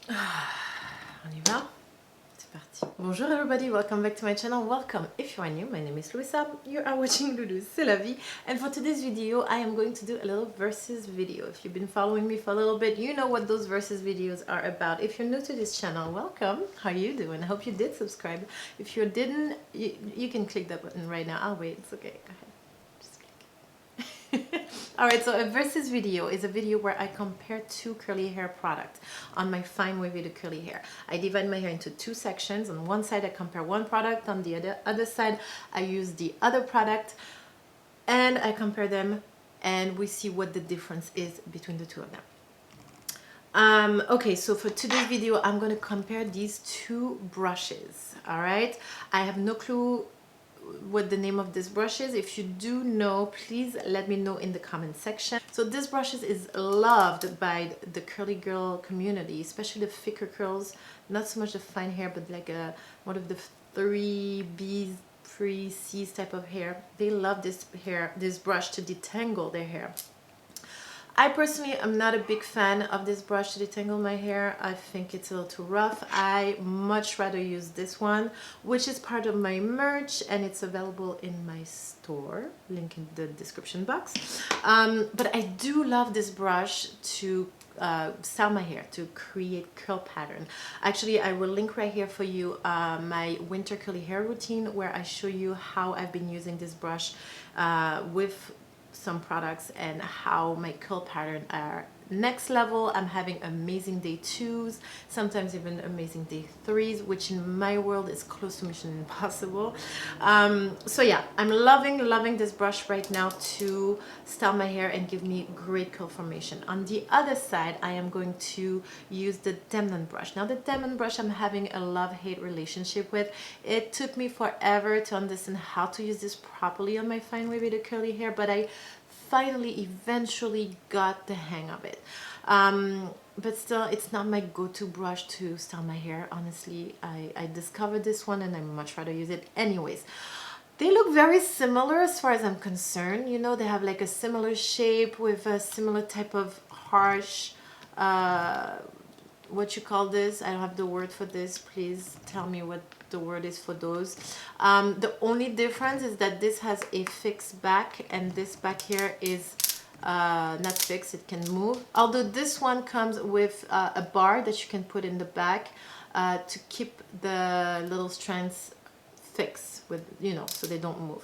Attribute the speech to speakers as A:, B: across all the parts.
A: On y va? C'est parti. Bonjour everybody, welcome back to my channel. Welcome if you are new. My name is Luisa. You are watching Lulu C'est la vie. And for today's video, I am going to do a little versus video. If you've been following me for a little bit, you know what those versus videos are about. If you're new to this channel, welcome. How you doing? I hope you did subscribe. If you didn't, you can click that button right now. I'll wait. It's okay. Go ahead. Alright, so a versus video is a video where I compare two curly hair products on my fine wavy to curly hair. I divide my hair into two sections. On one side I compare one product, on the other side I use the other product and I compare them and we see what the difference is between the two of them. Okay, so for today's video I'm going to compare these two brushes. Alright, I have no clue what the name of this brush is. If you do know, please let me know in the comment section. So this brush is loved by the curly girl community, especially the thicker curls, not so much the fine hair, but like one of the 3b-3a type of hair. They love this brush to detangle their hair. I personally am not a big fan of this brush to detangle my hair. I think it's a little too rough. I much rather use this one, which is part of my merch and it's available in my store, link in the description box. But I do love this brush to style my hair, to create curl pattern. Actually, I will link right here for you my winter curly hair routine where I show you how I've been using this brush with some products and how my curl pattern are next level. I'm having amazing day 2s, sometimes even amazing day 3s, which in my world is close to mission impossible. So yeah, I'm loving this brush right now to style my hair and give me great curl formation. On the other side, I am going to use the Demnan brush. Now the Demnan brush I'm having a love-hate relationship with. It took me forever to understand how to use this properly on my fine wavy to curly hair, but I finally eventually got the hang of it. But still, it's not my go-to brush to style my hair. Honestly, I discovered this one and I much rather use it anyways. They look very similar as far as I'm concerned. You know, they have like a similar shape with a similar type of harsh, what you call this? I don't have the word for this. Please tell me what the word is for those. The only difference is that this has a fixed back and this back here is not fixed, it can move. Although this one comes with a bar that you can put in the back to keep the little strands fixed with, you know, so they don't move.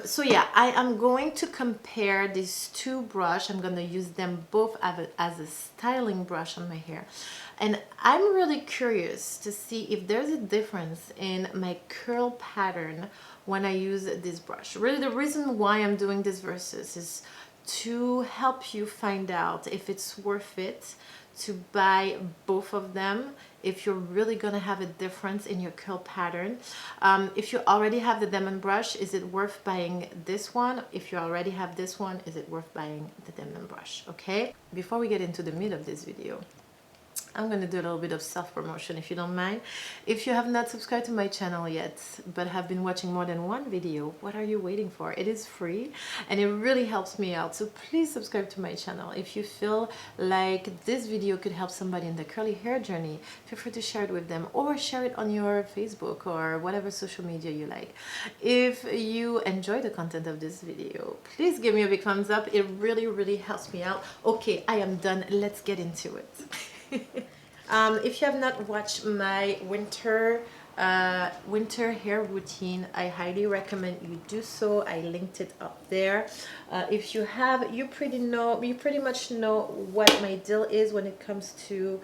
A: So yeah, I am going to compare these two brushes. I'm going to use them both as a styling brush on my hair. And I'm really curious to see if there's a difference in my curl pattern when I use this brush. Really, the reason why I'm doing this versus is to help you find out if it's worth it to buy both of them, if you're really gonna have a difference in your curl pattern. If you already have the Demnam brush, is it worth buying this one? If you already have this one, is it worth buying the Demnam brush? Okay, before we get into the meat of this video, I'm going to do a little bit of self-promotion if you don't mind. If you have not subscribed to my channel yet, but have been watching more than one video, what are you waiting for? It is free and it really helps me out. So please subscribe to my channel. If you feel like this video could help somebody in the curly hair journey, feel free to share it with them or share it on your Facebook or whatever social media you like. If you enjoy the content of this video, please give me a big thumbs up. It really helps me out. Okay, I am done. Let's get into it. If you have not watched my winter hair routine, I highly recommend you do so. I linked it up there. If you have, you pretty much know what my deal is when it comes to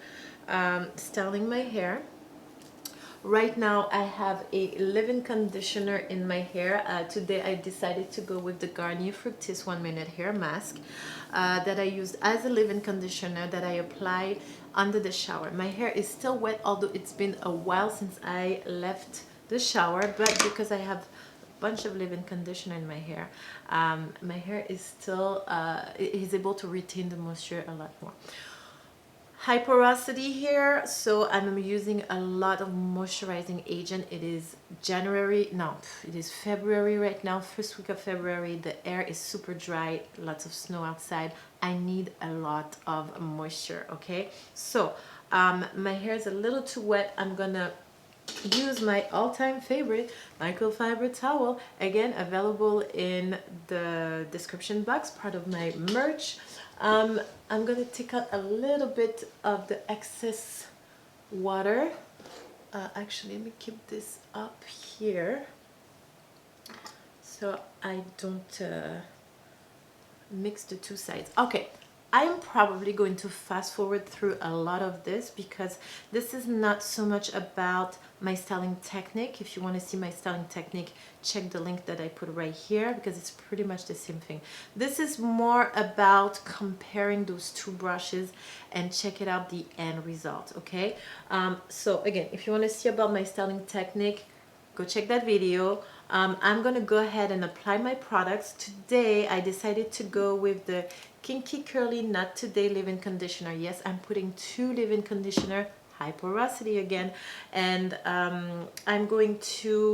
A: styling my hair. Right now I have a leave-in conditioner in my hair. Today I decided to go with the Garnier Fructis 1 Minute Hair Mask that I used as a leave-in conditioner that I apply under the shower. My hair is still wet, although it's been a while since I left the shower, but because I have a bunch of leave-in conditioner in my hair is still is able to retain the moisture a lot more. high porosity here, so I'm using a lot of moisturizing agent. It is it is February right now, first week of February. The air is super dry, lots of snow outside. I need a lot of moisture. Okay, so my hair is a little too wet. I'm gonna use my all-time favorite microfiber towel, again available in the description box, part of my merch. I'm gonna take out a little bit of the excess water. Actually, let me keep this up here so I don't mix the two sides. Okay, I am probably going to fast forward through a lot of this because this is not so much about my styling technique. If you want to see my styling technique, check the link that I put right here because it's pretty much the same thing. This is more about comparing those two brushes and check it out, the end result. Okay, so again, if you want to see about my styling technique, go check that video. I'm gonna go ahead and apply my products. Today I decided to go with the Kinky Curly Not Today leave-in conditioner. Yes, I'm putting 2 leave-in conditioner, high porosity again, and I'm going to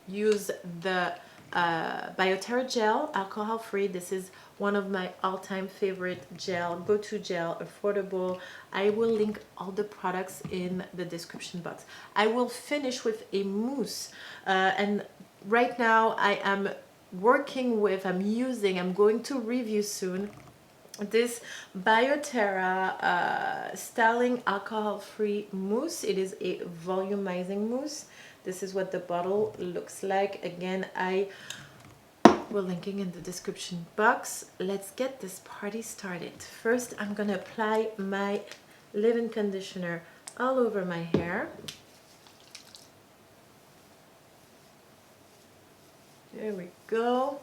A: use the BioTerra gel, alcohol free. This is one of my all-time favorite gel, go-to gel, affordable. I will link all the products in the description box. I will finish with a mousse, and right now I am working with, I'm going to review soon this BioTerra styling alcohol-free mousse. It is a volumizing mousse. This is what the bottle looks like. Again, we're linking in the description box. Let's get this party started. First, I'm gonna apply my leave-in conditioner all over my hair. There we go.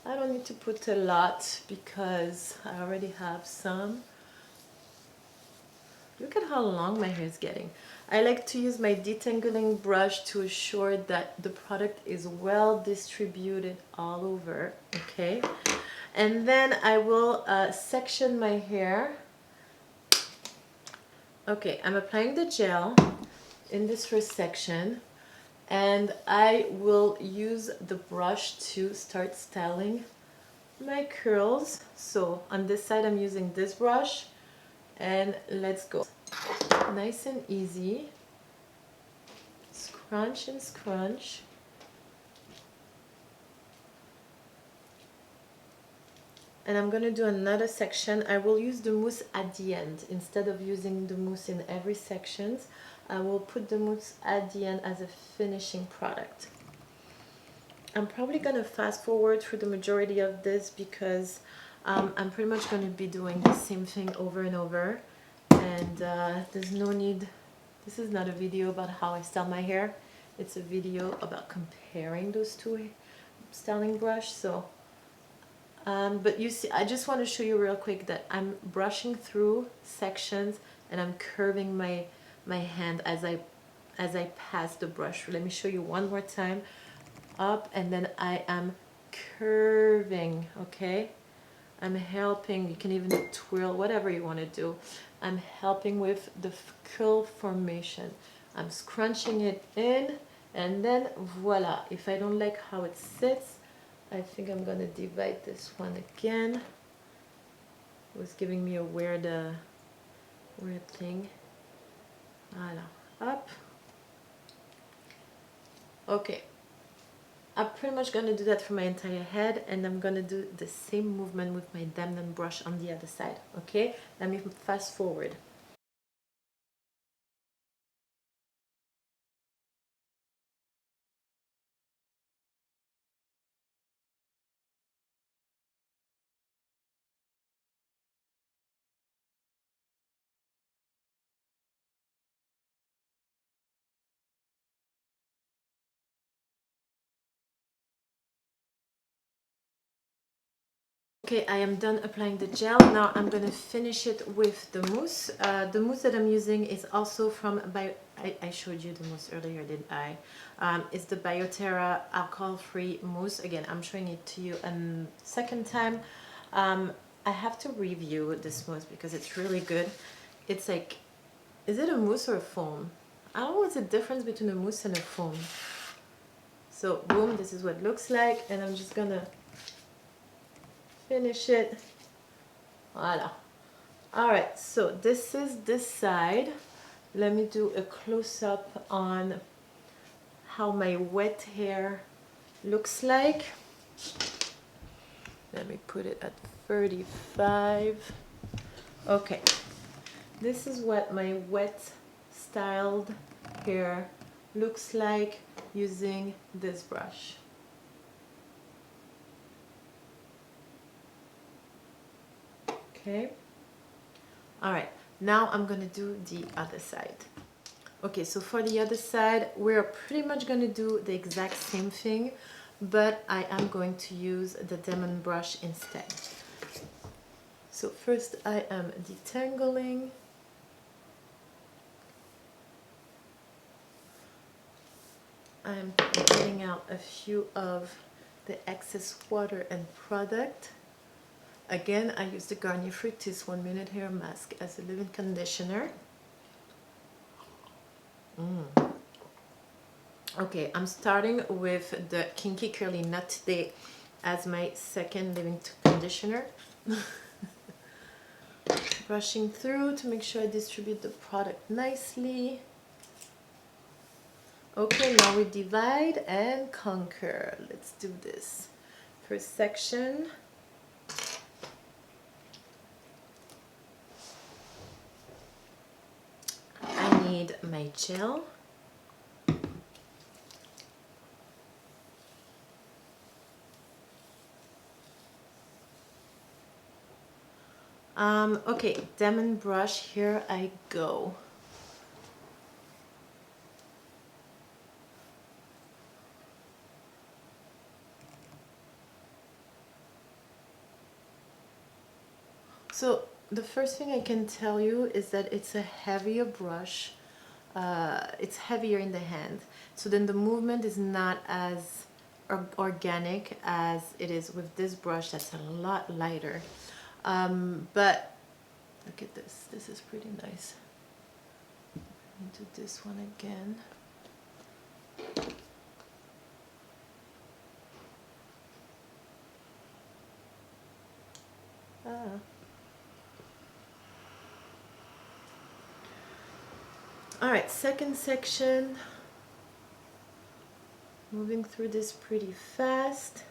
A: I don't need to put a lot because I already have some. Look at how long my hair is getting. I like to use my detangling brush to assure that the product is well distributed all over, okay? And then I will section my hair. Okay, I'm applying the gel in this first section, and I will use the brush to start styling my curls. So on this side I'm using this brush, and let's go. Nice and easy. Scrunch and scrunch. And I'm gonna do another section. I will use the mousse at the end. Instead of using the mousse in every section, I will put the mousse at the end as a finishing product. I'm probably gonna fast forward through the majority of this because I'm pretty much gonna be doing the same thing over and over. And there's no need, this is not a video about how I style my hair. It's a video about comparing those two styling brush. So but you see, I just want to show you real quick that I'm brushing through sections and I'm curving my hand as I pass the brush. Let me show you one more time. Up, and then I am curving, okay? I'm helping, you can even twirl, whatever you want to do. I'm helping with the curl formation. I'm scrunching it in, and then voila. If I don't like how it sits, I think I'm gonna divide this one again. It was giving me a weird thing. Voila, up. Okay, I'm pretty much gonna do that for my entire head, and I'm gonna do the same movement with my Demnan brush on the other side. Okay, let me fast forward. Okay, I am done applying the gel. Now I'm going to finish it with the mousse. The mousse that I'm using is also from I showed you the mousse earlier, didn't I? It's the BioTerra alcohol-free mousse. Again, I'm showing it to you a second time. I have to review this mousse because it's really good. it's like, is it a mousse or a foam? I don't know what's the difference between a mousse and a foam. So boom, this is what it looks like, and I'm just gonna finish it. Voila. All right, so this is this side. Let me do a close-up on how my wet hair looks like. Let me put it at 35. Okay, this is what my wet styled hair looks like using this brush. Okay, all right, now I'm gonna do the other side. Okay, so for the other side, we're pretty much gonna do the exact same thing, but I am going to use the Demnam brush instead. So first I am detangling. I'm getting out a few of the excess water and product. Again, I use the Garnier Fructis 1 Minute Hair Mask as a leave-in conditioner. Okay, I'm starting with the Kinky Curly Knot today as my second leave-in conditioner. Brushing through to make sure I distribute the product nicely. Okay, now we divide and conquer. Let's do this. First section. I need my gel. Okay, Demnam Brush, here I go. So the first thing I can tell you is that it's a heavier brush. It's heavier in the hand. So then the movement is not as organic as it is with this brush that's a lot lighter. But look at this. This is pretty nice. Let me do this one again. Ah. All right, second section. Moving through this pretty fast.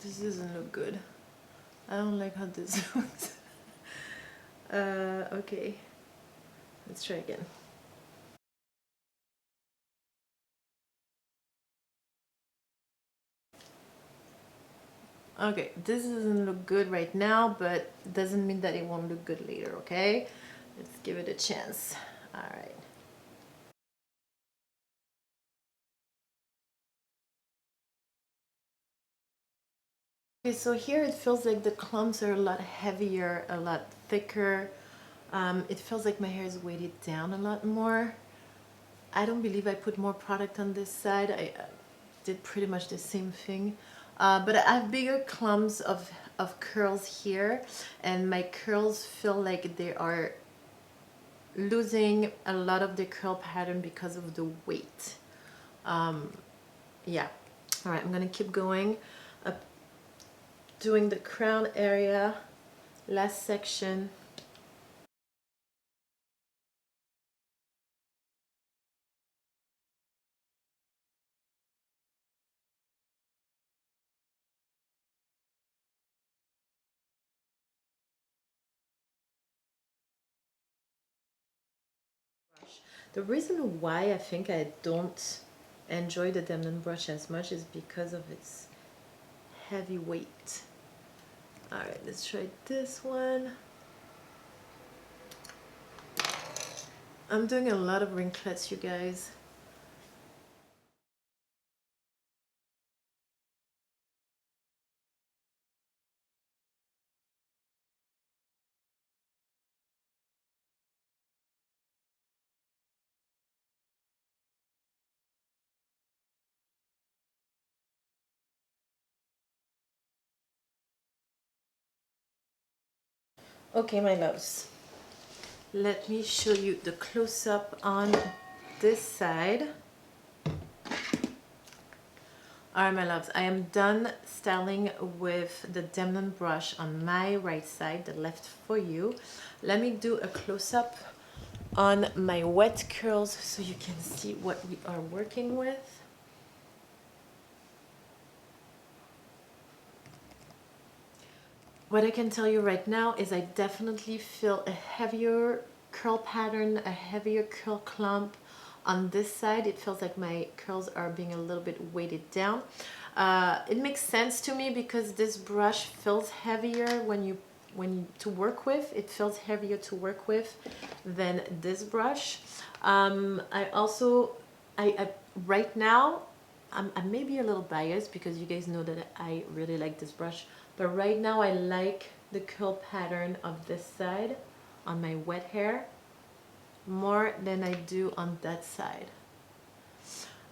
A: This doesn't look good. I don't like how this looks. Okay, let's try again. Okay, this doesn't look good right now, but it doesn't mean that it won't look good later, okay? Let's give it a chance. All right. Okay, so here it feels like the clumps are a lot heavier, a lot thicker. It feels like my hair is weighted down a lot more. I don't believe I put more product on this side. I did pretty much the same thing. But I have bigger clumps of curls here, and my curls feel like they are losing a lot of the curl pattern because of the weight. Yeah. All right, I'm gonna keep going. Doing the crown area, last section. The reason why I think I don't enjoy the Demnan brush as much is because of its heavy weight. All right, let's try this one. I'm doing a lot of ringlets, you guys. Okay, my loves, let me show you the close-up on this side. Alright, my loves, I am done styling with the Demnan brush on my right side, the left for you. Let me do a close-up on my wet curls so you can see what we are working with. What I can tell you right now is I definitely feel a heavier curl pattern, a heavier curl clump on this side. It feels like my curls are being a little bit weighted down. It makes sense to me because this brush feels heavier when you to work with. It feels heavier to work with than this brush. I also right now I may be a little biased because you guys know that I really like this brush, but right now I like the curl pattern of this side on my wet hair more than I do on that side.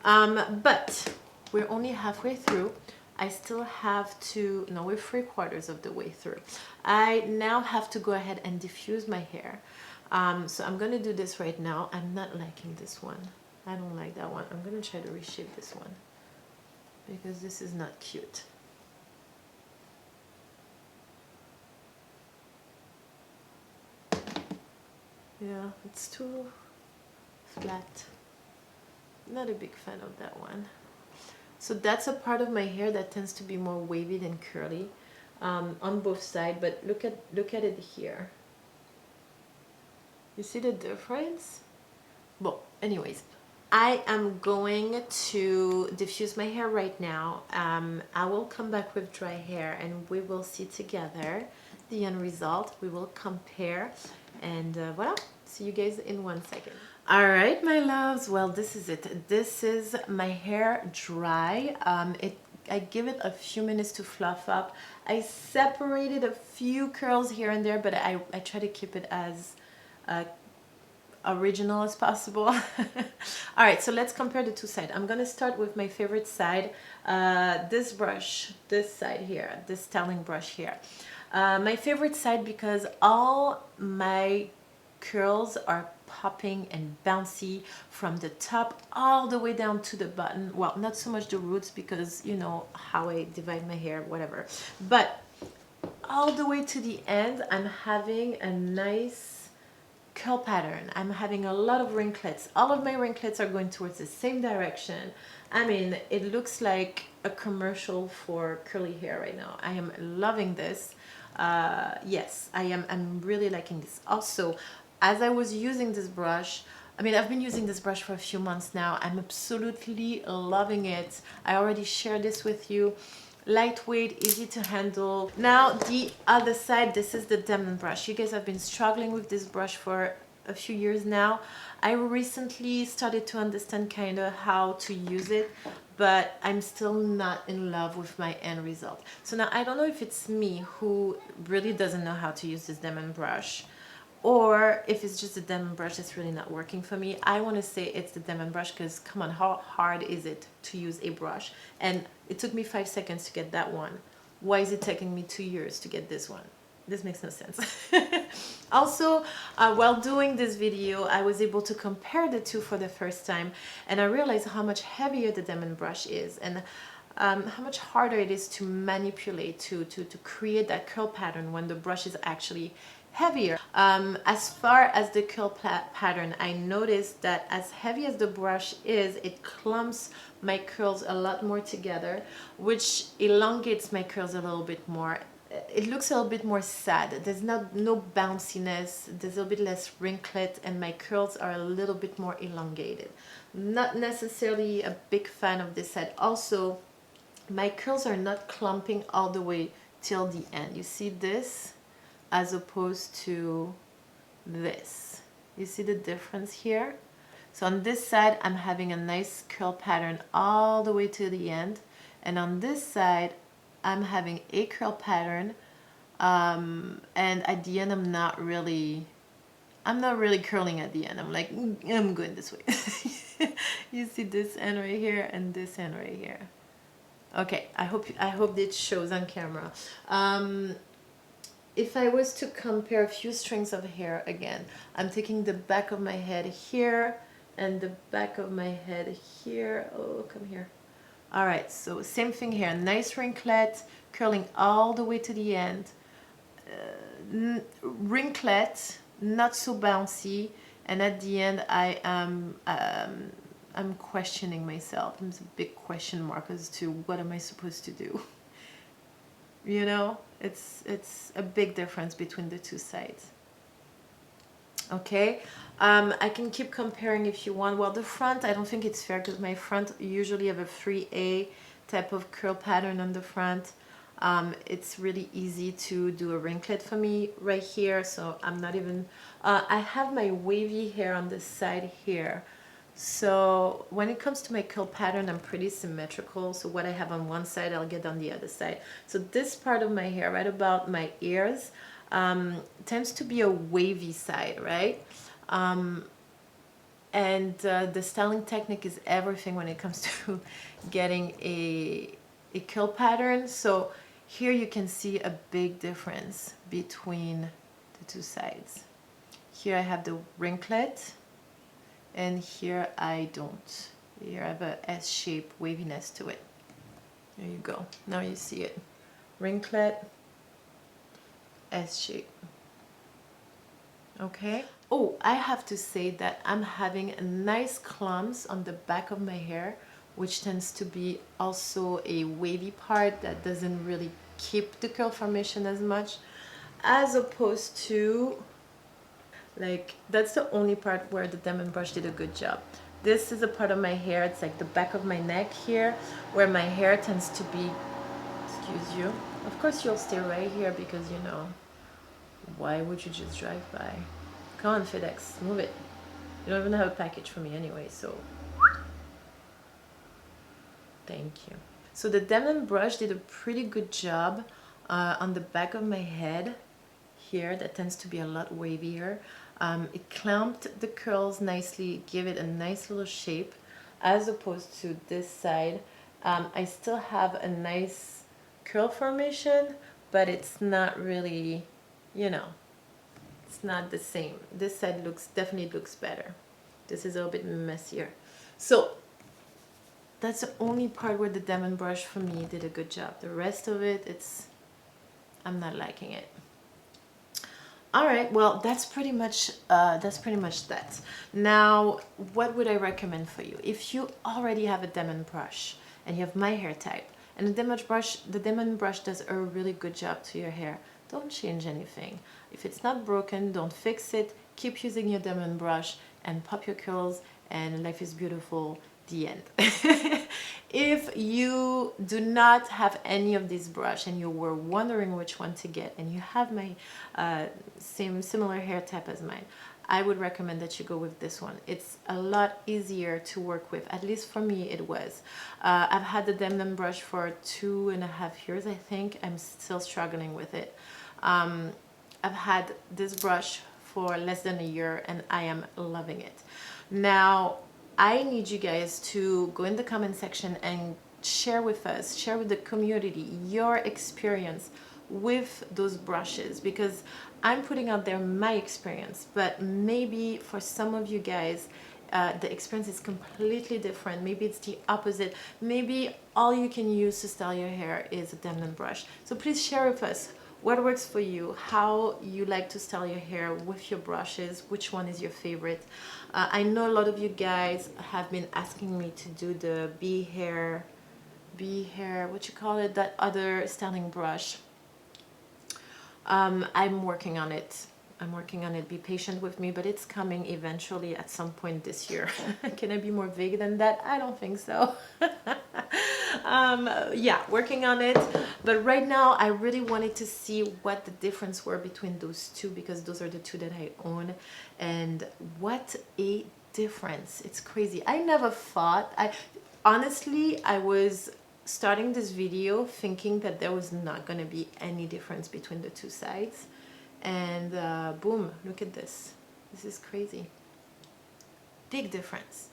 A: But we're only halfway through. I still have to, no, we're 3/4 of the way through. I now have to go ahead and diffuse my hair. So I'm gonna do this right now. I'm not liking this one. I don't like that one. I'm gonna try to reshape this one because this is not cute. Yeah, it's too flat. Not a big fan of that one. So that's a part of my hair that tends to be more wavy than curly on both sides. But look at it here. You see the difference? Well, anyways, I am going to diffuse my hair right now. I will come back with dry hair and we will see together the end result. We will compare and voila, see you guys in 1 second. All right, my loves, well, this is it. This is my hair dry. I give it a few minutes to fluff up. I separated a few curls here and there, but I try to keep it as original as possible. All right, so let's compare the two sides. I'm gonna start with my favorite side, this brush, this side here, this styling brush here. My favorite side because all my curls are popping and bouncy from the top all the way down to the bottom. Well, not so much the roots because you know how I divide my hair, whatever, but all the way to the end I'm having a nice curl pattern. I'm having a lot of ringlets. All of my ringlets are going towards the same direction. I mean, it looks like a commercial for curly hair right now. I am loving this. Yes, I'm really liking this. Also, as I was using this brush, I mean, I've been using this brush for a few months now. I'm absolutely loving it. I already shared this with you. Lightweight, easy to handle. Now the other side, this is the Demnam brush. You guys have been struggling with this brush for a few years now. I recently started to understand kind of how to use it, but I'm still not in love with my end result. So now I don't know if it's me who really doesn't know how to use this Demnam brush, or if it's just the Demnam brush that's really not working for me. I want to say it's the Demnam brush because come on, how hard is it to use a brush? And it took me 5 seconds to get that one. Why is it taking me 2 years to get this one? This makes no sense. Also, while doing this video, I was able to compare the two for the first time, and I realized how much heavier the Demnam brush is and how much harder it is to manipulate, to create that curl pattern when the brush is actually heavier. As far as the curl pattern, I noticed that as heavy as the brush is, it clumps my curls a lot more together, which elongates my curls a little bit more. It looks a little bit more sad. There's no bounciness, there's a little bit less wrinklet, and my curls are a little bit more elongated. Not necessarily a big fan of this side. Also, my curls are not clumping all the way till the end. You see this as opposed to this. You see the difference here? So on this side, I'm having a nice curl pattern all the way to the end. And on this side, I'm having a curl pattern. And at the end, I'm not really curling at the end. I'm like, I'm going this way. You see this end right here and this end right here. Okay, I hope this shows on camera. if I was to compare a few strings of hair again, I'm taking the back of my head here and the back of my head here. Oh, come here. All right, so same thing here. Nice wrinklet, curling all the way to the end. Wrinklet, not so bouncy, and at the end I am I'm questioning myself. There's a big question mark as to what am I supposed to do. You know, it's a big difference between the two sides. Okay, I can keep comparing if you want. Well, the front, I don't think it's fair because my front usually have a 3A type of curl pattern on the front. It's really easy to do a wrinklet for me right here, so I'm not even I have my wavy hair on the side here, so when it comes to my curl pattern, I'm pretty symmetrical, so what I have on one side I'll get on the other side. So this part of my hair right about my ears tends to be a wavy side, right? And the styling technique is everything when it comes to getting a curl pattern. So here you can see a big difference between the two sides. Here I have the wrinklet, and here I don't. Here I have a S-shape waviness to it. There you go. Now you see it. Wrinklet, S-shape. Okay. Oh, I have to say that I'm having a nice clumps on the back of my hair, which tends to be also a wavy part that doesn't really keep the curl formation as much, as opposed to, like, that's the only part where the Demnam brush did a good job. This is a part of my hair, it's like the back of my neck here, where my hair tends to be, excuse you, of course you'll stay right here because, you know, why would you just drive by? Come on, FedEx, move it. You don't even have a package for me anyway, so thank you. So the Demnam brush did a pretty good job on the back of my head here. That tends to be a lot wavier. It clamped the curls nicely, gave it a nice little shape, as opposed to this side. I still have a nice curl formation, but it's not really, you know, it's not the same. This side definitely looks better. This is a little bit messier. So that's the only part where the Demnam brush for me did a good job. The rest of it, I'm not liking it. All right, well, that's pretty much that. Now, what would I recommend for you? If you already have a Demnam brush and you have my hair type, and the Demnam brush does a really good job to your hair, don't change anything. If it's not broken, don't fix it. Keep using your Demnam brush and pop your curls, and life is beautiful. The end. If you do not have any of these brush and you were wondering which one to get, and you have my similar hair type as mine, I would recommend that you go with this one. It's a lot easier to work with, at least for me it was. I've had the Demnam brush for 2.5 years, I think. I'm still struggling with it. I've had this brush for less than a year and I am loving it. Now, I need you guys to go in the comment section and share with us, share with the community your experience with those brushes, because I'm putting out there my experience, but maybe for some of you guys the experience is completely different. Maybe it's the opposite. Maybe all you can use to style your hair is a Demnam brush. So please share with us what works for you, how you like to style your hair with your brushes, which one is your favorite. I know a lot of you guys have been asking me to do the bee hair, what you call it, that other styling brush. I'm working on it. Be patient with me, but it's coming eventually at some point this year. Can I be more vague than that? I don't think so. Yeah, working on it. But right now, I really wanted to see what the difference were between those two, because those are the two that I own. And what a difference. It's crazy. I never thought, honestly, I was starting this video thinking that there was not going to be any difference between the two sides. And boom, look at this. This is crazy. Big difference.